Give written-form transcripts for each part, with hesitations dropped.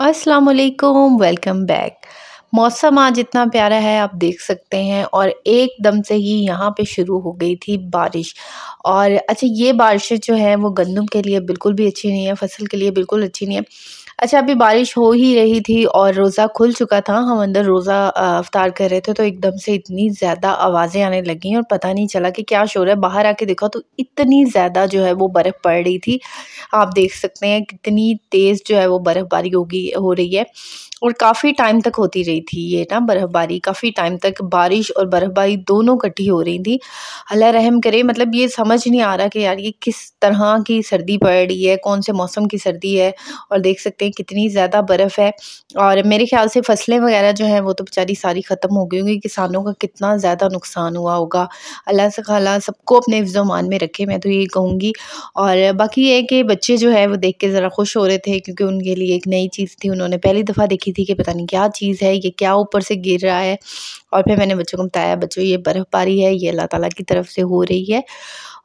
अस्सलाम वालेकुम, welcome back. मौसम आज इतना प्यारा है, आप देख सकते हैं, और एकदम से ही यहाँ पे शुरू हो गई थी बारिश। और अच्छा, ये बारिशें जो हैं वो गंदम के लिए बिल्कुल भी अच्छी नहीं है, फसल के लिए बिल्कुल अच्छी नहीं है। अच्छा, अभी बारिश हो ही रही थी और रोज़ा खुल चुका था, हम अंदर रोज़ा इफ्तार कर रहे थे, तो एकदम से इतनी ज़्यादा आवाज़ें आने लगीं और पता नहीं चला कि क्या शोर है। बाहर आके देखा तो इतनी ज़्यादा जो है वो बर्फ़ पड़ रही थी। आप देख सकते हैं कितनी तेज़ जो है वो बर्फ़बारी हो रही है, और काफ़ी टाइम तक होती रही थी ये ना बर्फ़बारी। काफ़ी टाइम तक बारिश और बर्फ़बारी दोनों इकट्ठी हो रही थी। अल्लाह रहम करे, मतलब ये समझ नहीं आ रहा कि यार ये किस तरह की सर्दी पड़ रही है, कौन से मौसम की सर्दी है। और देख सकते हैं कितनी ज़्यादा बर्फ़ है, और मेरे ख़्याल से फसलें वग़ैरह जो हैं वो तो बेचारी सारी ख़त्म हो गई होंगी। किसानों का कितना ज़्यादा नुकसान हुआ होगा। अल्लाह से खाला सबको अपने हिफ्ज़-ओ-मान में रखे, मैं तो यही कहूँगी। और बाकी ये है कि बच्चे जो है वो देख के ज़रा खुश हो रहे थे, क्योंकि उनके लिए एक नई चीज़ थी, उन्होंने पहली दफ़ा देखी थी कि पता नहीं क्या चीज़ है, ये क्या ऊपर से गिर रहा है। और फिर मैंने बच्चों को बताया, बच्चों ये बर्फ़बारी है, ये अल्लाह ताला की तरफ से हो रही है।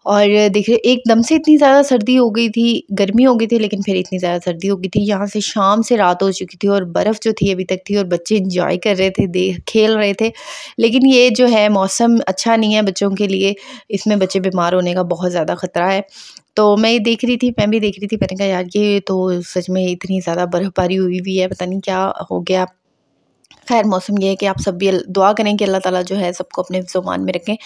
और देखिए एकदम से इतनी ज़्यादा सर्दी हो गई थी, गर्मी हो गई थी, लेकिन फिर इतनी ज़्यादा सर्दी हो गई थी, यहाँ से शाम से रात हो चुकी थी और बर्फ़ जो थी अभी तक थी, और बच्चे एंजॉय कर रहे थे, खेल रहे थे। लेकिन ये जो है मौसम अच्छा नहीं है बच्चों के लिए, इसमें बच्चे बीमार होने का बहुत ज़्यादा ख़तरा है। तो मैं ये देख रही थी, मैं भी देख रही थी, मैंने कहा यार ये तो सच में इतनी ज़्यादा बर्फ़बारी हुई हुई है, पता नहीं क्या हो गया। खैर, मौसम ये है कि आप सब भी दुआ करें कि अल्लाह ताला जो है सबको अपने हिफ्ज़-ओ-मान में रखें।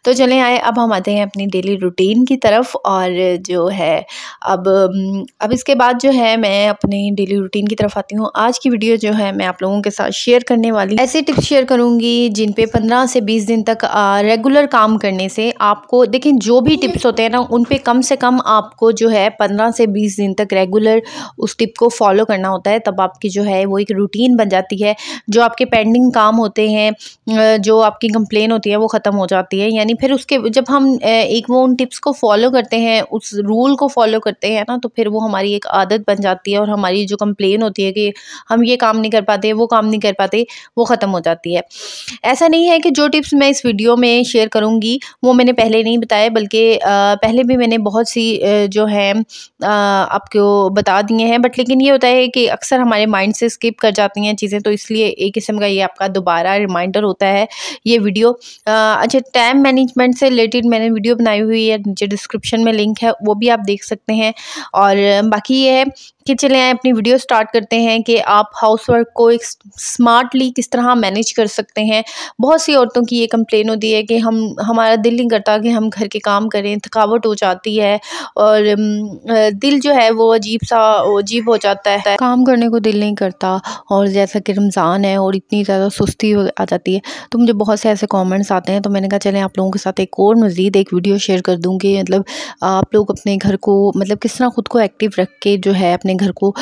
तो चलें आए, अब हम आते हैं अपनी डेली रूटीन की तरफ। और जो है अब इसके बाद जो है मैं अपनी डेली रूटीन की तरफ आती हूँ। आज की वीडियो जो है मैं आप लोगों के साथ शेयर करने वाली ऐसे टिप्स शेयर करूँगी जिन पे 15 से 20 दिन तक रेगुलर काम करने से आपको, देखिए जो भी टिप्स होते हैं ना उन पे कम से कम आपको जो है 15 से 20 दिन तक रेगुलर उस टिप को फॉलो करना होता है, तब आपकी जो है वो एक रूटीन बन जाती है। जो आपके पेंडिंग काम होते हैं, जो आपकी कंप्लेन होती है वो ख़त्म हो जाती है। यानी फिर उसके जब हम एक वो उन टिप्स को फॉलो करते हैं, उस रूल को फॉलो करते हैं ना, तो फिर वो हमारी एक आदत बन जाती है, और हमारी जो कंप्लेन होती है कि हम ये काम नहीं कर पाते, वो काम नहीं कर पाते, वो ख़त्म हो जाती है। ऐसा नहीं है कि जो टिप्स मैं इस वीडियो में शेयर करूँगी वो मैंने पहले नहीं बताए, बल्कि पहले भी मैंने बहुत सी जो है आपको बता दिए हैं, बट लेकिन ये होता है कि अक्सर हमारे माइंड से स्किप कर जाती हैं चीज़ें, तो इसलिए एक किस्म का ये आपका दोबारा रिमाइंडर होता है ये वीडियो। अच्छा, टाइम मैनेजमेंट से रिलेटेड मैंने वीडियो बनाई हुई है, नीचे डिस्क्रिप्शन में लिंक है, वो भी आप देख सकते हैं। और बाकी ये है कि चलें आए अपनी वीडियो स्टार्ट करते हैं कि आप हाउसवर्क को एक स्मार्टली किस तरह मैनेज कर सकते हैं। बहुत सी औरतों की ये कंप्लेन होती है कि हमारा दिल नहीं करता कि हम घर के काम करें, थकावट हो जाती है, और दिल जो है वो अजीब हो जाता है, काम करने को दिल नहीं करता। और जैसा कि रमज़ान है और इतनी ज़्यादा सुस्ती आ जाती है, तो मुझे बहुत से ऐसे कमेंट्स आते हैं, तो मैंने कहा चलें आप लोगों के साथ एक और मज़ीद एक वीडियो शेयर कर दूँ कि मतलब आप लोग अपने घर को मतलब किस तरह खुद को एक्टिव रख के जो है अपने घर को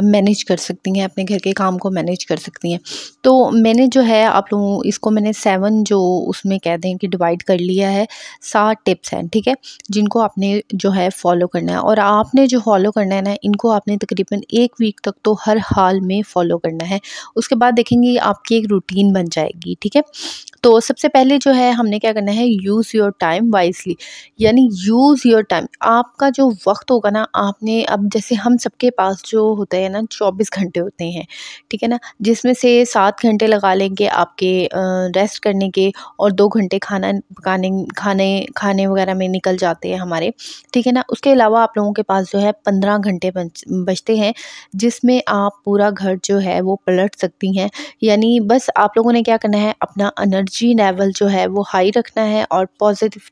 मैनेज कर सकती हैं, अपने घर के काम को मैनेज कर सकती हैं। तो मैंने जो है आप लोगों इसको मैंने 7 जो उसमें कह दें कि डिवाइड कर लिया है। 7 टिप्स हैं, ठीक है, जिनको आपने जो है फॉलो करना है, और आपने जो फॉलो करना है ना, इनको आपने तकरीबन 1 वीक तक तो हर हाल में फॉलो करना है। उसके बाद देखेंगे आपकी एक रूटीन बन जाएगी, ठीक है। तो सबसे पहले जो है हमने क्या करना है, यूज़ योर टाइम वाइजली। यानी यूज़ योर टाइम, आपका जो वक्त होगा ना, आपने अब जैसे हम सबके पास जो होते हैं ना 24 घंटे होते हैं, ठीक है ना, जिसमें से 7 घंटे लगा लेंगे आपके रेस्ट करने के, और 2 घंटे खाना पकाने खाने खाने वगैरह में निकल जाते हैं हमारे, ठीक है ना। उसके अलावा आप लोगों के पास जो है 15 घंटे बचते हैं, जिसमें आप पूरा घर जो है वो पलट सकती हैं। यानी बस आप लोगों ने क्या करना है, अपना एनर्जी लेवल जो है वो हाई रखना है, और पॉजिटिव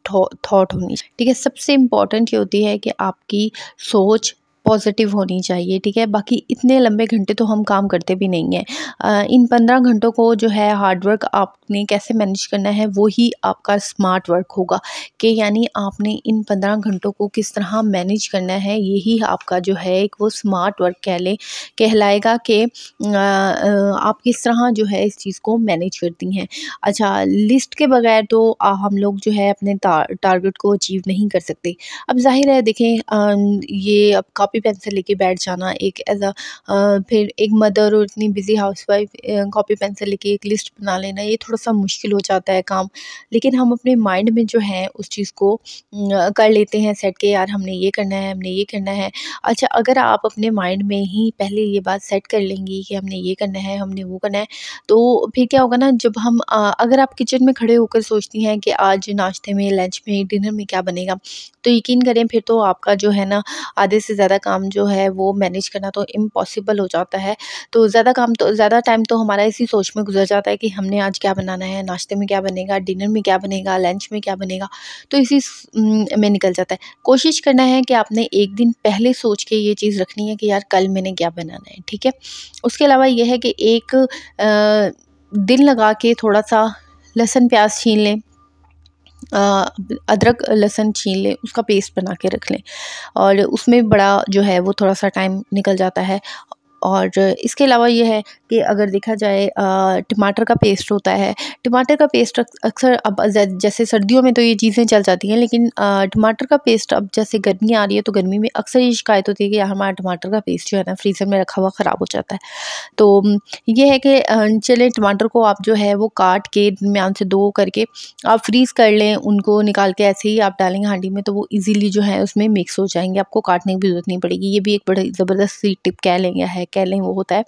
थॉट होनी चाहिए, ठीक है। सबसे इम्पॉर्टेंट ये होती है कि आपकी सोच पॉजिटिव होनी चाहिए, ठीक है। बाकी इतने लंबे घंटे तो हम काम करते भी नहीं हैं। इन 15 घंटों को जो है हार्ड वर्क आपने कैसे मैनेज करना है, वो ही आपका स्मार्ट वर्क होगा, कि यानी आपने इन 15 घंटों को किस तरह मैनेज करना है, यही आपका जो है एक वो स्मार्ट वर्क कहलाएगा कि आप किस तरह जो है इस चीज़ को मैनेज करती हैं। अच्छा, लिस्ट के बगैर तो हम लोग जो है अपने टारगेट को अचीव नहीं कर सकते। अब ज़ाहिर है देखें, ये अब कब कॉपी पेंसिल लेके बैठ जाना, एक एज अ फिर एक मदर और इतनी बिजी हाउसवाइफ कॉपी पेंसिल लेके एक लिस्ट बना लेना, ये थोड़ा सा मुश्किल हो जाता है काम। लेकिन हम अपने माइंड में जो है उस चीज़ को कर लेते हैं सेट, कि यार हमने ये करना है, हमने ये करना है। अच्छा, अगर आप अपने माइंड में ही पहले ये बात सेट कर लेंगी कि हमने ये करना है, हमने वो करना है, तो फिर क्या होगा ना, जब हम अगर आप किचन में खड़े होकर सोचती हैं कि आज नाश्ते में, लंच में, डिनर में क्या बनेगा, तो यकीन करें फिर तो आपका जो है ना आधे से ज़्यादा काम जो है वो मैनेज करना तो इम्पॉसिबल हो जाता है। तो ज़्यादा टाइम तो हमारा इसी सोच में गुजर जाता है कि हमने आज क्या बनाना है, नाश्ते में क्या बनेगा, डिनर में क्या बनेगा, लंच में क्या बनेगा, तो इसी में निकल जाता है। कोशिश करना है कि आपने एक दिन पहले सोच के ये चीज़ रखनी है कि यार कल मैंने क्या बनाना है, ठीक है। उसके अलावा ये है कि एक दिन लगा के थोड़ा-सा लहसुन प्याज़ छील लें, अदरक लहसुन छील लें, उसका पेस्ट बना के रख लें, और उसमें बड़ा जो है वो थोड़ा-सा टाइम निकल जाता है। और इसके अलावा ये है कि अगर देखा जाए टमाटर का पेस्ट होता है, टमाटर का पेस्ट अक्सर अब जैसे सर्दियों में तो ये चीज़ें चल जाती हैं, लेकिन टमाटर का पेस्ट अब जैसे गर्मी आ रही है तो गर्मी में अक्सर ये शिकायत होती है कि यार हमारा टमाटर का पेस्ट जो है ना फ्रीज़र में रखा हुआ ख़राब हो जाता है। तो ये है कि चलिए टमाटर को आप जो है वो काट के दरमियान से 2 करके आप फ्रीज़ कर लें, उनको निकाल के ऐसे ही आप डालेंगे हांडी में तो वो ईज़िली जो है उसमें मिक्स हो जाएँगे, आपको काटने की भी ज़रूरत नहीं पड़ेगी। ये भी एक बड़ी ज़बरदस्त सी टिप कह लें वो होता है,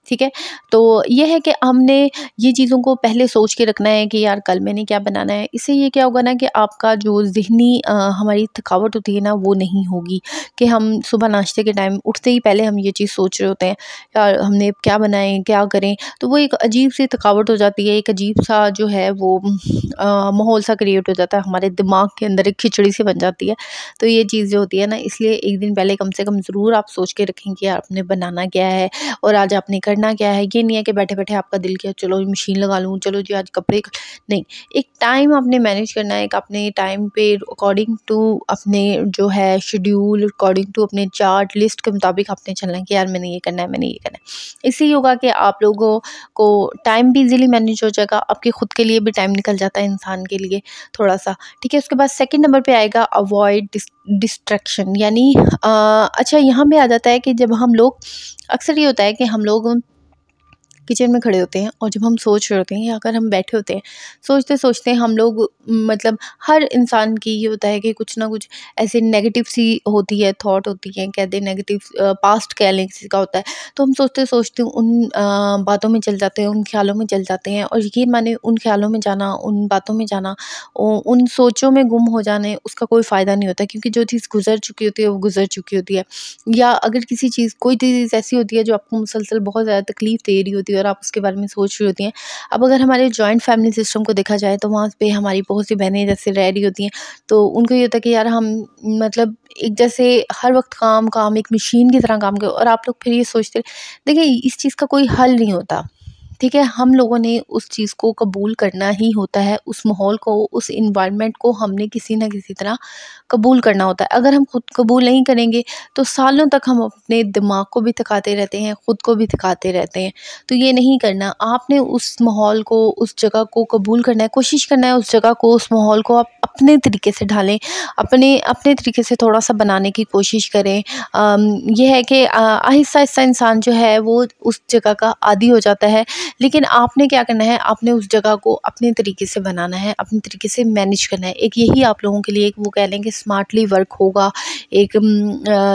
ठीक है। तो ये है कि हमने ये चीज़ों को पहले सोच के रखना है कि यार कल मैंने क्या बनाना है। इससे ये क्या होगा ना कि आपका जो ज़हनी हमारी थकावट होती है ना वो नहीं होगी, कि हम सुबह नाश्ते के टाइम उठते ही पहले हम ये चीज़ सोच रहे होते हैं, यार हमने क्या बनाएँ, क्या करें, तो वो एक अजीब-सी थकावट हो जाती है, एक अजीब-सा जो है वो माहौल सा क्रिएट हो जाता है, हमारे दिमाग के अंदर एक खिचड़ी सी बन जाती है। तो ये चीज़ जो होती है ना, इसलिए एक दिन पहले कम से कम ज़रूर आप सोच के रखें कि यार आपने बनाना क्या है और आज आपने करना क्या है। ये नहीं है कि बैठे-बैठे आपका दिल किया चलो मशीन लगा लूँ, चलो जी आज कपड़े नहीं, एक टाइम आपने मैनेज करना है, एक अपने टाइम पे अकॉर्डिंग टू अपने जो है शेड्यूल, अकॉर्डिंग टू अपने चार्ट लिस्ट के मुताबिक आपने चलना है कि यार मैंने ये करना है, मैंने ये करना है। इससे ये होगा कि आप लोगों को टाइम भी ईज़िली मैनेज हो जाएगा, आपके खुद के लिए भी टाइम निकल जाता है इंसान के लिए थोड़ा-सा, ठीक है। उसके बाद सेकंड नंबर पे आएगा अवॉइड डिस्ट्रैक्शन, यानी अच्छा यहाँ पे आ जाता है कि जब हम लोग अक्सर ये होता है कि हम लोग किचन में खड़े होते हैं और जब हम सोच रहे होते हैं या अगर हम बैठे होते हैं, सोचते-सोचते हम लोग मतलब हर इंसान की ये होता है कि कुछ ना कुछ ऐसे नेगेटिव सी होती है, थॉट होती है, कह दें नेगेटिव पास्ट कह लें किसी का होता है। तो हम सोचते-सोचते उन बातों में चल जाते हैं, उन ख़्यालों में चल जाते हैं, और यकीन माने उन ख़्यालों में जाना, उन बातों में जाना, उन सोचों में गुम हो जाने, उसका कोई फ़ायदा नहीं होता, क्योंकि जो चीज़ गुज़र चुकी होती है वो गुज़र चुकी होती है। या अगर कोई चीज़ ऐसी होती है जो आपको मुसलसल बहुत ज़्यादा तकलीफ़ दे रही होती है और आप उसके बारे में सोच रही होती हैं। अब अगर हमारे जॉइंट फैमिली सिस्टम को देखा जाए तो वहाँ पे हमारी बहुत सी बहनें जैसे रह रही होती हैं, तो उनको ये होता है कि यार हम मतलब एक जैसे हर वक्त काम एक मशीन की तरह काम करें, और आप लोग फिर ये सोचते देखिए इस चीज़ का कोई हल नहीं होता, ठीक है। हम लोगों ने उस चीज़ को कबूल करना ही होता है, उस माहौल को, उस एनवायरनमेंट को हमने किसी न किसी तरह कबूल करना होता है। अगर हम खुद कबूल नहीं करेंगे तो सालों तक हम अपने दिमाग को भी थकाते रहते हैं, खुद को भी थकाते रहते हैं। तो ये नहीं करना, आपने उस माहौल को, उस जगह को कबूल करना है, कोशिश करना है उस जगह को, उस माहौल को आप अपने तरीके से ढालें, अपने अपने तरीके से थोड़ा-सा बनाने की कोशिश करें। ये है कि आहिस्ता-आहिस्ता इंसान जो है वो उस जगह का आदी हो जाता है, लेकिन आपने क्या करना है, आपने उस जगह को अपने तरीके से बनाना है, अपने तरीके से मैनेज करना है। एक यही आप लोगों के लिए एक वो कह लें कि स्मार्टली वर्क होगा। एक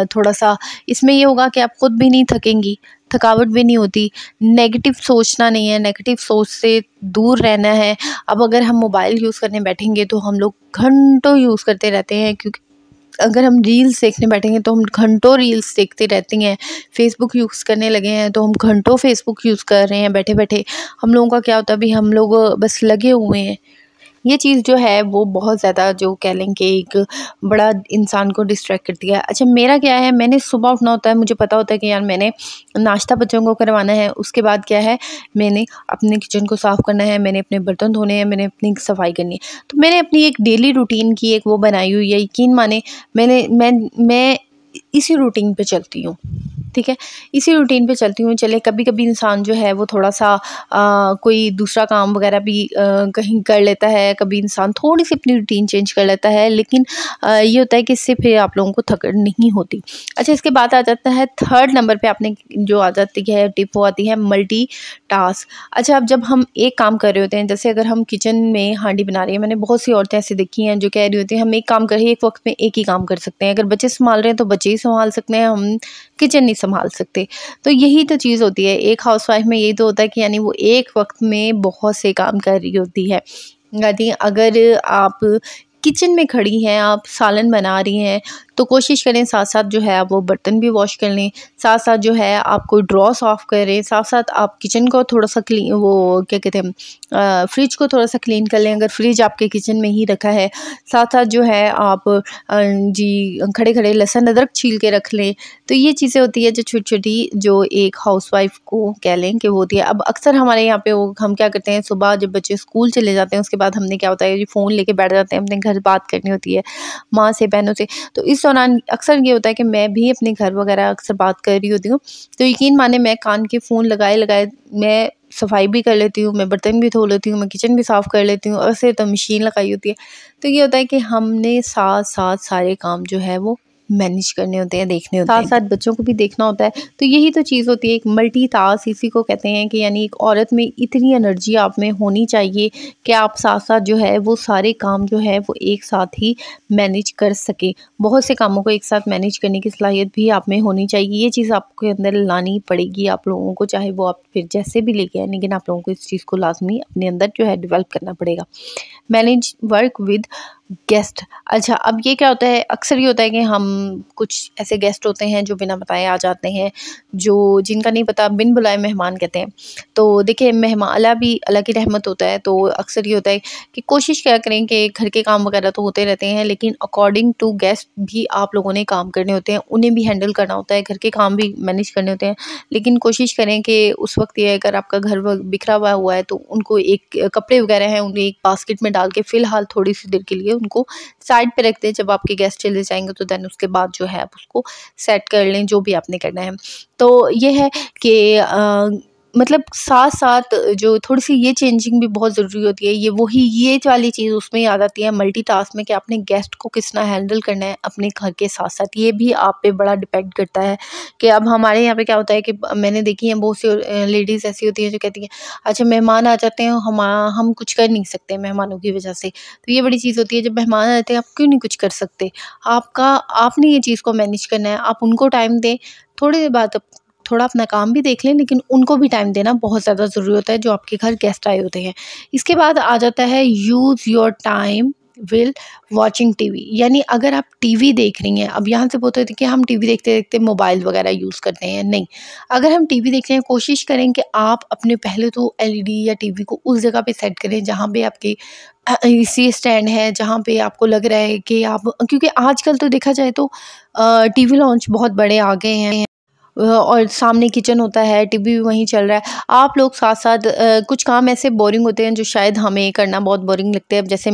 थोड़ा-सा इसमें ये होगा कि आप खुद भी नहीं थकेंगी, थकावट भी नहीं होती, नेगेटिव सोचना नहीं है, नेगेटिव सोच से दूर रहना है। अब अगर हम मोबाइल यूज़ करने बैठेंगे तो हम लोग घंटों यूज़ करते रहते हैं, क्योंकि अगर हम रील्स देखने बैठेंगे तो हम घंटों रील्स देखते रहते हैं। फ़ेसबुक यूज़ करने लगे हैं तो हम घंटों फ़ेसबुक यूज़ कर रहे हैं बैठे-बैठे। हम लोगों का क्या होता है अभी, हम लोग बस लगे हुए हैं। ये चीज़ जो है वो बहुत ज़्यादा जो कह लें कि एक बड़ा इंसान को डिस्ट्रैक्ट करती है। अच्छा मेरा क्या है, मैंने सुबह उठना होता है, मुझे पता होता है कि यार मैंने नाश्ता बच्चों को करवाना है, उसके बाद क्या है मैंने अपने किचन को साफ़ करना है, मैंने अपने बर्तन धोने हैं, मैंने अपनी सफाई करनी है। तो मैंने अपनी एक डेली रूटीन की एक वो बनाई हुई है, यकीन माने मैं इसी रूटीन पे चलती हूँ, ठीक है, इसी रूटीन पे चलती हूँ। चले कभी कभी इंसान जो है वो थोड़ा सा कोई दूसरा काम वगैरह भी कहीं कर लेता है, कभी इंसान थोड़ी सी अपनी रूटीन चेंज कर लेता है, लेकिन ये होता है कि इससे फिर आप लोगों को थकड़ नहीं होती। अच्छा, इसके बाद आ जाता है थर्ड नंबर पे आपने जो आ जाती है टिप, वो आती है मल्टी टास्क। अच्छा, अब जब हम एक काम कर रहे होते हैं, जैसे अगर हम किचन में हांडी बना रही हैं, मैंने बहुत सी औरतें ऐसी देखी हैं जो कह रही होती हैं हम एक काम कर रही हैं, एक वक्त में एक ही काम कर सकते हैं, अगर बच्चे संभाल रहे हैं तो बच्चे ही संभाल सकते हैं, हम किचन नहीं संभाल सकते। तो यही तो चीज़ होती है एक हाउसवाइफ में, यही तो होता है कि यानी वो एक वक्त में बहुत से काम कर रही होती है। यानी अगर आप किचन में खड़ी हैं, आप सालन बना रही हैं, तो कोशिश करें साथ साथ जो है आप वो बर्तन भी वॉश कर लें, साथ साथ जो है आप कोई ड्रॉ साफ़ करें, साथ साथ आप किचन को थोड़ा सा क्लीन, वो क्या कहते हैं, फ्रिज को थोड़ा सा क्लीन कर लें अगर फ्रिज आपके किचन में ही रखा है। साथ साथ जो है आप जी खड़े खड़े लहसुन अदरक छील के रख लें। तो ये चीज़ें होती है जो छोटी छोटी, जो एक हाउसवाइफ को कह लें कि वो होती है। अब अक्सर हमारे यहाँ पे वो हम क्या करते हैं, सुबह जब बच्चे स्कूल चले जाते हैं उसके बाद हमने क्या होता है जी फ़ोन लेके बैठ जाते हैं, अपने घर बात करनी होती है माँ से, बहनों से। तो इस दौरान अक्सर ये होता है कि मैं भी अपने घर वगैरह अक्सर बात कर रही होती हूँ, तो यकीन माने मैं कान के फ़ोन लगाए लगाए मैं सफाई भी कर लेती हूँ, मैं बर्तन भी धो लेती हूँ, मैं किचन भी साफ़ कर लेती हूँ, और ऐसे तो मशीन लगाई होती है। तो ये होता है कि हमने साथ साथ सारे काम जो है वो मैनेज करने होते हैं, देखने होते हैं, साथ साथ बच्चों को भी देखना होता है। तो यही तो चीज़ होती है एक मल्टीटास्क, इसी को कहते हैं कि यानी एक औरत में इतनी एनर्जी आप में होनी चाहिए कि आप साथ साथ जो है वो सारे काम जो है वो एक साथ ही मैनेज कर सके। बहुत से कामों को एक साथ मैनेज करने की सलाहियत भी आप में होनी चाहिए। ये चीज़ आपके अंदर लानी पड़ेगी आप लोगों को, चाहे वो आप फिर जैसे भी लेके आए, लेकिन आप लोगों को इस चीज़ को लाजमी अपने अंदर जो है डेवलप करना पड़ेगा। Manage work with guest. अच्छा, अब ये क्या होता है, अक्सर ये होता है कि हम कुछ ऐसे गेस्ट होते हैं जो बिना बताए आ जाते हैं, जो जिनका नहीं पता बिन बुलाए मेहमान कहते हैं। तो देखिए मेहमान अल्लाह भी अल्लाह की रहमत होता है, तो अक्सर ये होता है कि कोशिश क्या करें कि घर के काम वगैरह तो होते रहते हैं, लेकिन अकॉर्डिंग टू गेस्ट भी आप लोगों ने काम करने होते हैं, उन्हें भी हैंडल करना होता है, घर के काम भी मैनेज करने होते हैं। लेकिन कोशिश करें कि उस वक्त ये अगर आपका घर बिखरा हुआ है तो उनको एक कपड़े वगैरह हैं उन्हें एक बास्केट में डाल के फ़िलहाल थोड़ी सी देर के लिए उनको साइड पे रख दें। जब आपके गेस्ट चले जाएंगे तो देन उसके बाद जो है आप उसको सेट कर लें, जो भी आपने करना है। तो ये है कि मतलब साथ साथ जो थोड़ी सी ये चेंजिंग भी बहुत ज़रूरी होती है, ये वाली चीज़ उसमें ही आ जाती है मल्टीटास्क में, कि आपने गेस्ट को किस तरह हैंडल करना है अपने घर के साथ साथ। ये भी आप पे बड़ा डिपेंड करता है कि अब हमारे यहाँ पे क्या होता है कि मैंने देखी है बहुत सी लेडीज़ ऐसी होती हैं जो कहती हैं अच्छा मेहमान आ जाते हैं, हम कुछ कर नहीं सकते मेहमानों की वजह से। तो ये बड़ी चीज़ होती है, जब मेहमान आते हैं आप क्यों नहीं कुछ कर सकते, आपने ये चीज़ को मैनेज करना है, आप उनको टाइम दें, थोड़ी देर बाद थोड़ा अपना काम भी देख लें, लेकिन उनको भी टाइम देना बहुत ज़्यादा ज़रूरी होता है जो आपके घर गेस्ट आए होते हैं। इसके बाद आ जाता है use your time will watching TV. यानी अगर आप टीवी देख रही हैं, अब यहाँ से बोलते थे कि हम टीवी देखते देखते मोबाइल वगैरह यूज़ करते हैं, नहीं। अगर हम टीवी देख रहे हैं, कोशिश करें कि आप अपने पहले तो एलईडी या टीवी को उस जगह पे सेट करें जहाँ पे आपके एसी स्टैंड है, जहाँ पे आपको लग रहा है कि आप, क्योंकि आजकल तो देखा जाए तो टीवी लॉन्च बहुत बड़े आ गए हैं, और सामने किचन होता है, टीवी भी वहीं चल रहा है। आप लोग साथ साथ कुछ काम ऐसे बोरिंग होते हैं जो शायद हमें करना बहुत बोरिंग लगते हैं। अब जैसे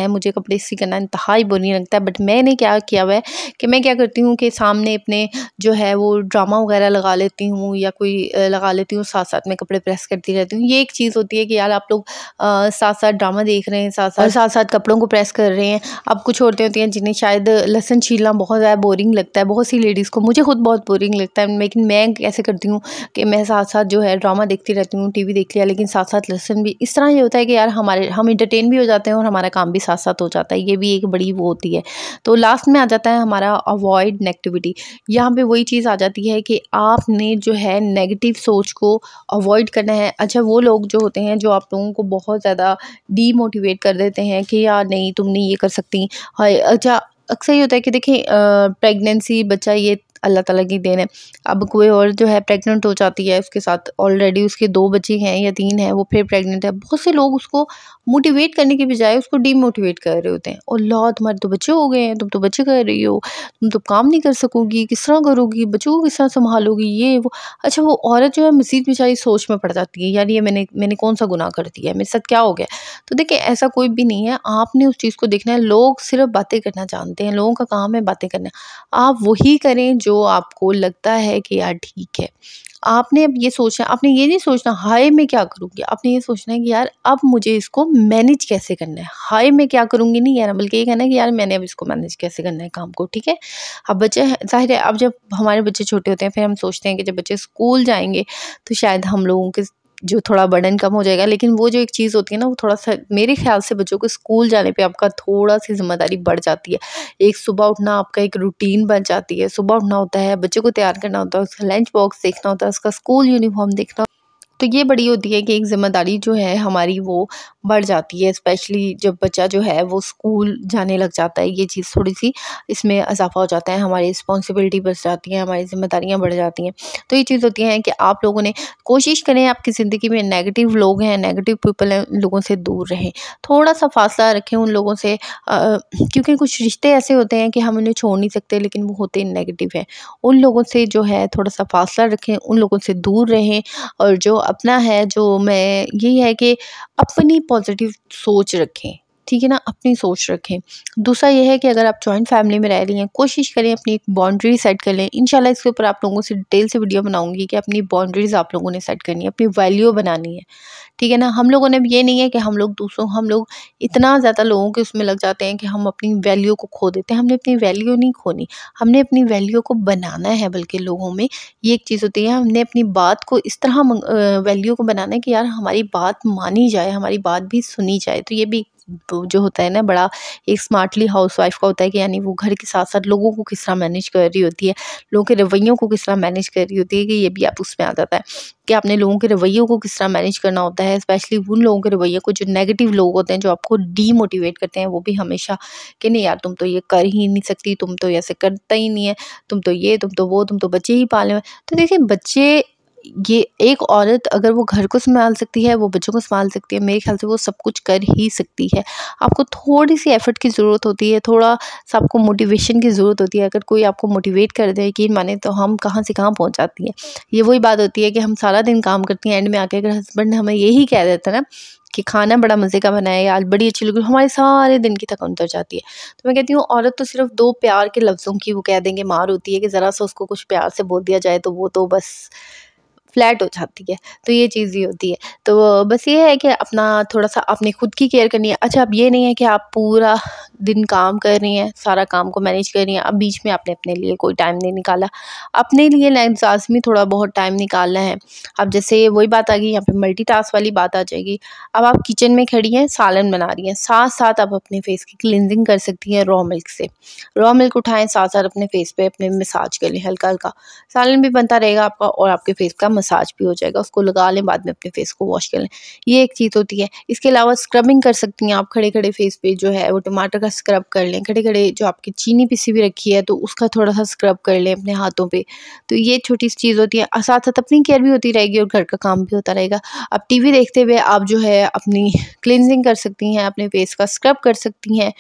मुझे कपड़े इस्त्री करना इंतहाई बोरिंग लगता है, बट मैंने क्या किया हुआ है कि मैं क्या करती हूँ कि सामने अपने जो है वो ड्रामा वगैरह लगा लेती हूँ, या कोई लगा लेती हूँ, साथ साथ में कपड़े प्रेस करती रहती हूँ। ये एक चीज़ होती है कि यार आप लोग साथ साथ ड्रामा देख रहे हैं, साथ साथ कपड़ों को प्रेस कर रहे हैं। अब कुछ औरतें होती हैं जिन्हें शायद लहसुन छीलना बहुत ज़्यादा बोरिंग लगता है, बहुत सी लेडीज़ को, मुझे खुद बहुत बोरिंग लगता है, लेकिन मैं कैसे करती हूँ कि मैं साथ साथ जो है ड्रामा देखती रहती हूँ, टीवी देख लिया, लेकिन साथ साथ लहसुन भी। इस तरह ये होता है कि यार हम इंटरटेन भी हो जाते हैं और हमारा काम भी साथ साथ हो जाता है। ये भी एक बड़ी वो होती है। तो लास्ट में आ जाता है हमारा अवॉइड नेगेटिविटी। यहाँ पे वही चीज़ आ जाती है कि आपने जो है नेगेटिव सोच को अवॉइड करना है। अच्छा, वो लोग जो होते हैं जो आप लोगों को बहुत ज़्यादा डीमोटिवेट कर देते हैं कि यार नहीं तुम नहीं ये कर सकती। अच्छा, अक्सर ये होता है कि देखिए प्रेगनेंसी, बच्चा ये अल्लाह ताला की देन है। अब कोई और जो है प्रेग्नेंट हो जाती है, उसके साथ ऑलरेडी उसके 2 बच्चे हैं या 3 हैं, वो फिर प्रेग्नेंट है। बहुत से लोग उसको मोटिवेट करने के बजाय उसको डीमोटिवेट कर रहे होते हैं, और ला तुम्हारे तो बच्चे हो गए हैं, तुम तो बच्चे कर रही हो, तुम तो काम नहीं कर सकोगी, किस तरह करोगी, बच्चों को किस तरह संभालोगी, ये वो। अच्छा, वो औरत जो है मज़ीद बेचारी सोच में पड़ जाती है, यार ये मैंने कौन सा गुनाह कर दिया है, मेरे साथ क्या हो गया। तो देखिए ऐसा कोई भी नहीं है, आपने उस चीज़ को देखना है। लोग सिर्फ बातें करना जानते हैं, लोगों का काम है बातें करना। आप वही करें जो आपको लगता है कि यार ठीक है। आपने अब ये सोचना, आपने ये नहीं सोचना हाय मैं क्या करूँगी, आपने ये सोचना है कि यार अब मुझे इसको मैनेज कैसे करना है। हाय मैं क्या करूँगी नहीं कहना, बल्कि ये कहना है कि यार मैंने अब इसको मैनेज कैसे करना है काम को, ठीक है। अब बच्चे ज़ाहिर है, अब जब हमारे बच्चे छोटे होते हैं फिर हम सोचते हैं कि जब बच्चे स्कूल जाएँगे तो शायद हम लोगों के जो थोड़ा बर्डन कम हो जाएगा। लेकिन वो जो एक चीज़ होती है ना, वो थोड़ा-सा मेरे ख़्याल से बच्चों को स्कूल जाने पे आपका थोड़ा-सी ज़िम्मेदारी बढ़ जाती है। एक सुबह उठना आपका एक रूटीन बन जाती है। सुबह उठना होता है, बच्चे को तैयार करना होता है, उसका लंच बॉक्स देखना होता है, उसका स्कूल यूनिफ़ॉर्म देखना, तो ये बड़ी होती है कि एक ज़िम्मेदारी जो है हमारी वो बढ़ जाती है। स्पेशली जब बच्चा जो है वो स्कूल जाने लग जाता है, ये चीज़ थोड़ी-सी इसमें इज़ाफ़ा हो जाता है, हमारी रिस्पॉन्सिबिलिटी बढ़ जाती है, हमारी ज़िम्मेदारियाँ बढ़ जाती हैं। तो ये चीज़ होती है कि आप लोगों ने कोशिश करें आपकी ज़िंदगी में नेगेटिव लोग हैं, नेगेटिव पीपल हैं, उन लोगों से दूर रहें। थोड़ा-सा फ़ासला रखें उन लोगों से, क्योंकि कुछ रिश्ते ऐसे होते हैं कि हम उन्हें छोड़ नहीं सकते, लेकिन वो होते नेगेटिव हैं। उन लोगों से जो है थोड़ा-सा फ़ासला रखें, उन लोगों से दूर रहें। और जो अपना है, जो मैं यही है कि अपनी पॉजिटिव सोच रखें, ठीक है ना? अपनी सोच रखें। दूसरा ये है कि अगर आप जॉइंट फैमिली में रह रही हैं, कोशिश करें अपनी एक बाउंड्री सेट कर लें। इंशाल्लाह इसके ऊपर आप लोगों से डिटेल से वीडियो बनाऊँगी कि अपनी बाउंड्रीज़ आप लोगों ने सेट करनी है, अपनी वैल्यू बनानी है, ठीक है ना? हम लोगों ने ये नहीं है कि हम लोग इतना ज़्यादा लोगों के उसमें लग जाते हैं कि हम अपनी वैल्यू को खो देते हैं। हमने अपनी वैल्यू नहीं खोनी, हमने अपनी वैल्यू को बनाना है। बल्कि लोगों में ये एक चीज़ होती है, हमने अपनी बात को इस तरह वैल्यू को बनाना है कि यार हमारी बात मानी जाए, हमारी बात भी सुनी जाए। तो ये भी जो होता है ना, बड़ा एक स्मार्टली हाउसवाइफ का होता है कि यानी वो घर के साथ-साथ लोगों को किस तरह मैनेज कर रही होती है, लोगों के रवैयों को किस तरह मैनेज कर रही होती है, कि ये भी आप उसमें आ जाता है कि आपने लोगों के रवैयों को किस तरह मैनेज करना होता है। स्पेशली उन लोगों के रवैये को जो नेगेटिव लोग होते हैं, जो आपको डीमोटिवेट करते हैं, वो भी हमेशा कि नहीं यार तुम तो ये कर ही नहीं सकती, तुम तो ऐसे करता ही नहीं है, तुम तो ये, तुम तो वो, तुम तो बच्चे ही पाले हुए हैं। तो देखिए बच्चे, ये एक औरत अगर वो घर को सँभाल सकती है, वो बच्चों को सँभाल सकती है, मेरे ख़्याल से वो सब कुछ कर ही सकती है। आपको थोड़ी-सी एफ़र्ट की ज़रूरत होती है, थोड़ा-सा आपको मोटिवेशन की ज़रूरत होती है। अगर कोई आपको मोटिवेट कर दे, यकीन माने, तो हम कहाँ से कहाँ पहुँच जाती हैं। ये वही बात होती है कि हम सारा दिन काम करती हैं, एंड में आके अगर हस्बैंड हमें यही कह देता है ना कि खाना बड़ा मज़े का बना है, आज बड़ी अच्छी लगी, हमारे सारे दिन की थकान उतर जाती है। तो मैं कहती हूँ औरत तो सिर्फ़ 2 प्यार के लफ्ज़ों की वो कह देंगे मार होती है कि ज़रा-सा उसको कुछ प्यार से बोल दिया जाए तो वो तो बस फ्लैट हो जाती है। तो ये चीज़ ही होती है। तो बस ये है कि अपना थोड़ा-सा आपने खुद की केयर करनी है। अच्छा, अब ये नहीं है कि आप पूरा दिन काम कर रही हैं, सारा काम को मैनेज कर रही हैं, अब बीच में आपने अपने लिए कोई टाइम नहीं निकाला। अपने लिए लाज़मी थोड़ा बहुत टाइम निकालना है। अब जैसे वही बात आ गई, यहाँ पे मल्टीटास्क वाली बात आ जाएगी। अब आप किचन में खड़ी हैं, सालन बना रही हैं, साथ-साथ आप अपने फेस की क्लींजिंग कर सकती हैं रॉ मिल्क से। रॉ मिल्क उठाएँ, साथ-साथ अपने फेस पे अपने मसाज कर लें हल्का-हल्का। सालन भी बनता रहेगा आपका और आपके फेस का मसाज भी हो जाएगा। उसको लगा लें, बाद में अपने फेस को वॉश कर लें। ये एक चीज़ होती है। इसके अलावा स्क्रबिंग कर सकती हैं आप, खड़े-खड़े फेस पे जो है वो टमाटर का स्क्रब कर लें। खड़े-खड़े जो आपकी चीनी पिसी हुई रखी है तो उसका थोड़ा-सा स्क्रब कर लें अपने हाथों पे। तो ये छोटी सी चीज़ होती है। साथ-साथ अपनी केयर भी होती रहेगी और घर का काम भी होता रहेगा। अब टीवी देखते हुए आप जो है अपनी क्लींजिंग कर सकती हैं, अपने फेस का स्क्रब कर सकती हैं।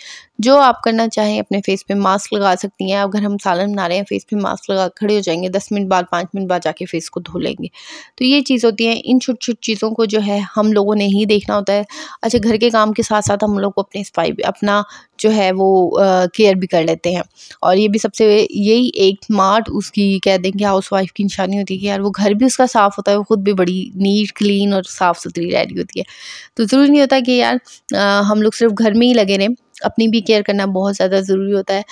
जो आप करना चाहें, अपने फेस पे मास्क लगा सकती हैं। अगर हम सालन बना रहे हैं, फेस पे मास्क लगा खड़े हो जाएँगे, 10 मिनट बाद, 5 मिनट बाद जाके फेस को धो लेंगे। तो ये चीज़ होती है। इन छोटी-छोटी चीज़ों को जो है हम लोगों ने ही देखना होता है। अच्छा, घर के काम के साथ-साथ हम लोग को अपनी सफाई भी, अपना जो है वो केयर भी कर लेते हैं। और ये भी सबसे, यही एक स्मार्ट उसकी कह दें कि हाउसवाइफ़ की निशानी होती है कि यार वो घर भी उसका साफ़ होता है, वो खुद भी बड़ी नीट, क्लीन और साफ़-सुथरी रह रही होती है। तो ज़रूरी नहीं होता कि यार हम लोग सिर्फ़ घर में ही लगे रहें, अपनी भी केयर करना बहुत ज़्यादा ज़रूरी होता है।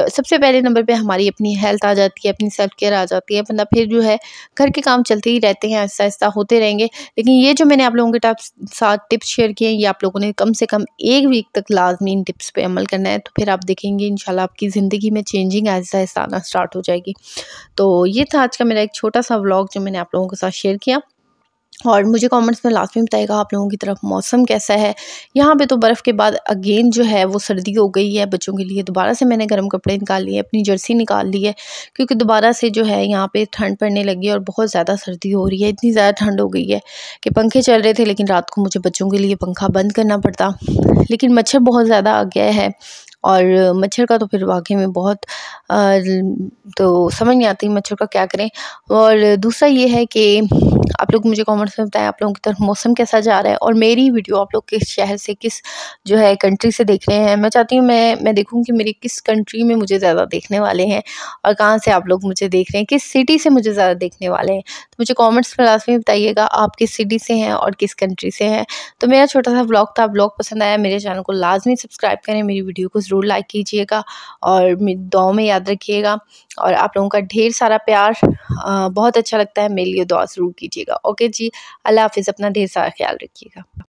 सबसे पहले नंबर पे हमारी अपनी हेल्थ आ जाती है, अपनी सेल्फ केयर आ जाती है, वरना फिर जो है घर के काम चलते ही रहते हैं, आहिस्ता-आहिस्ता होते रहेंगे। लेकिन ये जो मैंने आप लोगों के साथ टिप्स शेयर किए हैं, ये आप लोगों ने कम से कम 1 वीक तक लाज़मी इन टिप्स पे अमल करना है, तो फिर आप देखेंगे इंशाल्लाह आपकी ज़िंदगी में चेंजिंग आहिस्ता-आहिस्ता आना स्टार्ट हो जाएगी। तो ये था आज का मेरा एक छोटा-सा व्लॉग जो मैंने आप लोगों के साथ शेयर किया। और मुझे कमेंट्स में लाज़मी बताइएगा आप लोगों की तरफ मौसम कैसा है। यहाँ पे तो बर्फ़ के बाद अगेन जो है वो सर्दी हो गई है बच्चों के लिए। दोबारा से मैंने गर्म कपड़े निकाल लिए, अपनी जर्सी निकाल ली है, क्योंकि दोबारा से जो है यहाँ पे ठंड पड़ने लगी है और बहुत ज़्यादा सर्दी हो रही है। इतनी ज़्यादा ठंड हो गई है कि पंखे चल रहे थे, लेकिन रात को मुझे बच्चों के लिए पंखा बंद करना पड़ता। लेकिन मच्छर बहुत ज़्यादा आ गया है और मच्छर का तो फिर वाक़ई में बहुत तो समझ नहीं आती मच्छर का क्या करें। और दूसरा ये है कि आप लोग मुझे कमेंट्स में बताएं आप लोगों की तरफ मौसम कैसा जा रहा है, और मेरी वीडियो आप लोग किस शहर से, किस जो है कंट्री से देख रहे हैं। मैं चाहती हूँ मैं देखूँ कि मेरी किस कंट्री में मुझे ज़्यादा देखने वाले हैं, और कहाँ से आप लोग मुझे देख रहे हैं, किस सिटी से मुझे ज़्यादा देखने वाले हैं। तो मुझे कमेंट्स में लाजमी बताइएगा आप किस सिटी से हैं और किस कंट्री से हैं। तो मेरा छोटा सा व्लॉग था, व्लॉग पसंद आया मेरे चैनल को लाजमी सब्सक्राइब करें, मेरी वीडियो को ज़रूर लाइक कीजिएगा और मेरी दुआओं में याद रखिएगा। और आप लोगों का ढेर सारा प्यार बहुत अच्छा लगता है, मेरे लिए दुआ ज़रूर कीजिएगा। ओके जी, अल्लाह हाफ़िज़, अपना ढेर सारा ख्याल रखिएगा।